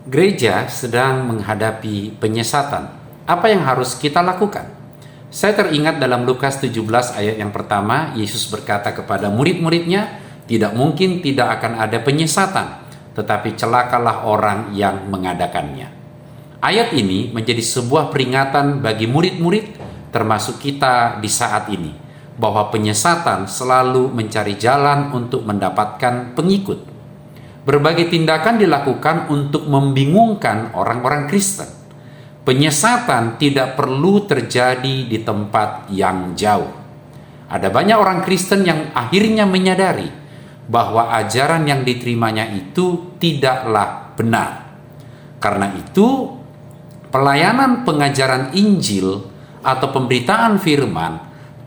Gereja sedang menghadapi penyesatan. Apa yang harus kita lakukan? Saya teringat dalam Lukas 17 ayat yang pertama, Yesus berkata kepada murid-muridnya, tidak mungkin tidak akan ada penyesatan, tetapi celakalah orang yang mengadakannya. Ayat ini menjadi sebuah peringatan bagi murid-murid, termasuk kita di saat ini, bahwa penyesatan selalu mencari jalan untuk mendapatkan pengikut. Berbagai tindakan dilakukan untuk membingungkan orang-orang Kristen. Penyesatan tidak perlu terjadi di tempat yang jauh. Ada banyak orang Kristen yang akhirnya menyadari bahwa ajaran yang diterimanya itu tidaklah benar. Karena itu, pelayanan pengajaran Injil atau pemberitaan firman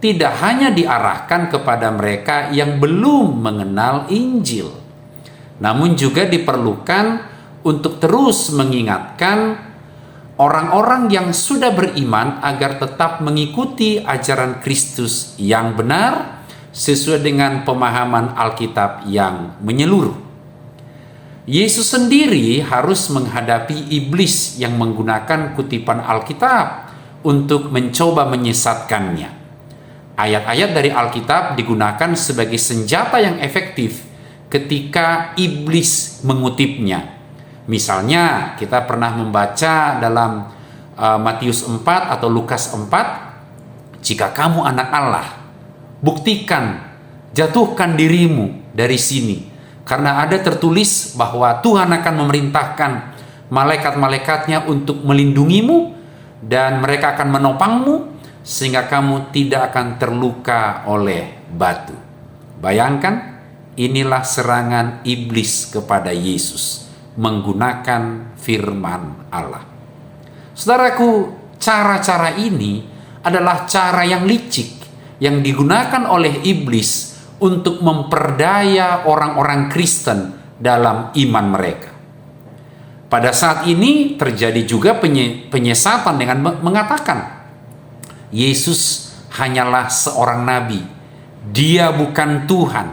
tidak hanya diarahkan kepada mereka yang belum mengenal Injil, namun juga diperlukan untuk terus mengingatkan orang-orang yang sudah beriman agar tetap mengikuti ajaran Kristus yang benar sesuai dengan pemahaman Alkitab yang menyeluruh. Yesus sendiri harus menghadapi iblis yang menggunakan kutipan Alkitab untuk mencoba menyesatkannya. Ayat-ayat dari Alkitab digunakan sebagai senjata yang efektif ketika iblis mengutipnya. Misalnya kita pernah membaca dalam Matius 4 atau Lukas 4, jika kamu anak Allah, buktikan, jatuhkan dirimu dari sini, karena ada tertulis bahwa Tuhan akan memerintahkan malaikat-malaikatnya untuk melindungimu dan mereka akan menopangmu sehingga kamu tidak akan terluka oleh batu. Bayangkan, inilah serangan iblis kepada Yesus menggunakan firman Allah. Saudaraku, cara-cara ini adalah cara yang licik yang digunakan oleh iblis untuk memperdaya orang-orang Kristen dalam iman mereka. Pada saat ini terjadi juga penyesatan dengan mengatakan Yesus hanyalah seorang nabi, dia bukan Tuhan,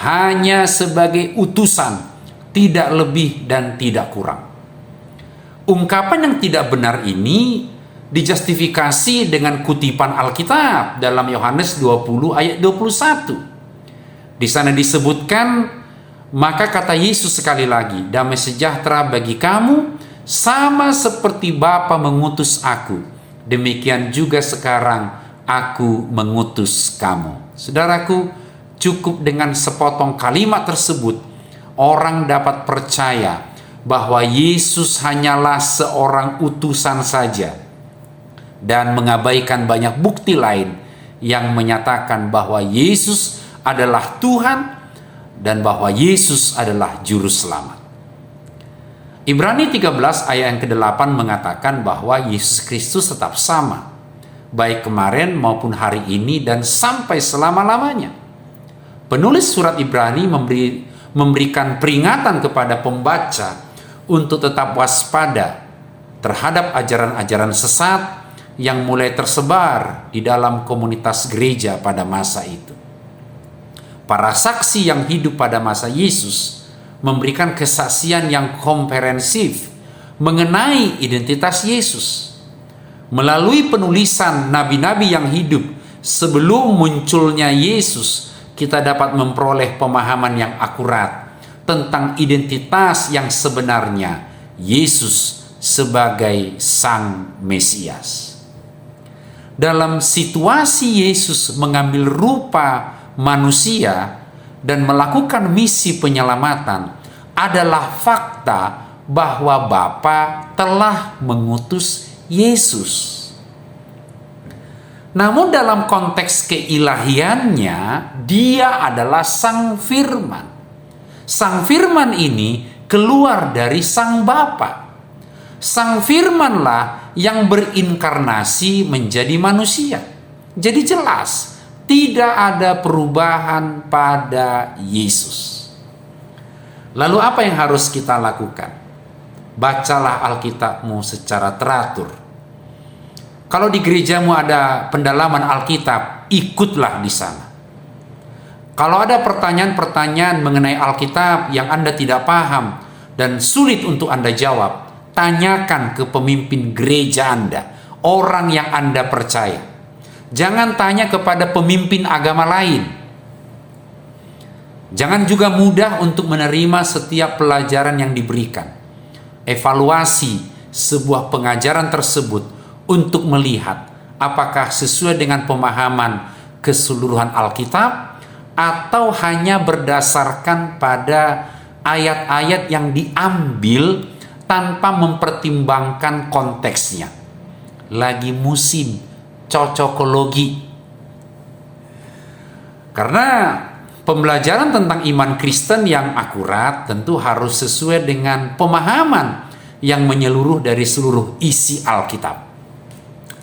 hanya sebagai utusan, tidak lebih dan tidak kurang. Ungkapan yang tidak benar ini dijustifikasi dengan kutipan Alkitab dalam Yohanes 20 ayat 21. Di sana disebutkan, maka kata Yesus sekali lagi, damai sejahtera bagi kamu, sama seperti Bapa mengutus aku, demikian juga sekarang aku mengutus kamu. Saudaraku, cukup dengan sepotong kalimat tersebut, orang dapat percaya bahwa Yesus hanyalah seorang utusan saja dan mengabaikan banyak bukti lain yang menyatakan bahwa Yesus adalah Tuhan dan bahwa Yesus adalah juru selamat. Ibrani 13 ayat yang ke-8 mengatakan bahwa Yesus Kristus tetap sama, baik kemarin maupun hari ini dan sampai selama-lamanya. Penulis surat Ibrani memberikan peringatan kepada pembaca untuk tetap waspada terhadap ajaran-ajaran sesat yang mulai tersebar di dalam komunitas gereja pada masa itu. Para saksi yang hidup pada masa Yesus memberikan kesaksian yang komprehensif mengenai identitas Yesus. Melalui penulisan nabi-nabi yang hidup sebelum munculnya Yesus, kita dapat memperoleh pemahaman yang akurat tentang identitas yang sebenarnya Yesus sebagai Sang Mesias. Dalam situasi Yesus mengambil rupa manusia dan melakukan misi penyelamatan adalah fakta bahwa Bapa telah mengutus Yesus. Namun dalam konteks keilahiannya, dia adalah Sang Firman. Sang Firman ini keluar dari Sang Bapa. Sang Firmanlah yang berinkarnasi menjadi manusia. Jadi jelas, tidak ada perubahan pada Yesus. Lalu apa yang harus kita lakukan? Bacalah Alkitabmu secara teratur. Kalau di gerejamu ada pendalaman Alkitab, ikutlah di sana. Kalau ada pertanyaan-pertanyaan mengenai Alkitab yang Anda tidak paham, dan sulit untuk Anda jawab, tanyakan ke pemimpin gereja Anda, orang yang Anda percaya. Jangan tanya kepada pemimpin agama lain. Jangan juga mudah untuk menerima setiap pelajaran yang diberikan. Evaluasi sebuah pengajaran tersebut untuk melihat apakah sesuai dengan pemahaman keseluruhan Alkitab atau hanya berdasarkan pada ayat-ayat yang diambil tanpa mempertimbangkan konteksnya. Lagi musim cocokologi. Karena pembelajaran tentang iman Kristen yang akurat tentu harus sesuai dengan pemahaman yang menyeluruh dari seluruh isi Alkitab.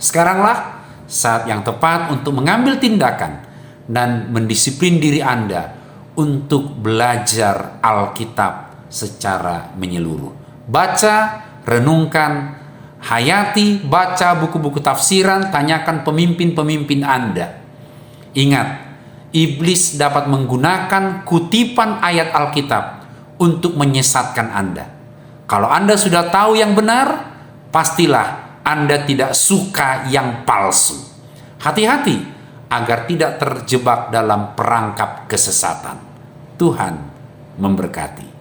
Sekaranglah saat yang tepat untuk mengambil tindakan dan mendisiplin diri Anda untuk belajar Alkitab secara menyeluruh. Baca, renungkan, hayati, baca buku-buku tafsiran, tanyakan pemimpin-pemimpin Anda. Ingat, iblis dapat menggunakan kutipan ayat Alkitab untuk menyesatkan Anda. Kalau Anda sudah tahu yang benar, pastilah Anda tidak suka yang palsu. Hati-hati agar tidak terjebak dalam perangkap kesesatan. Tuhan memberkati.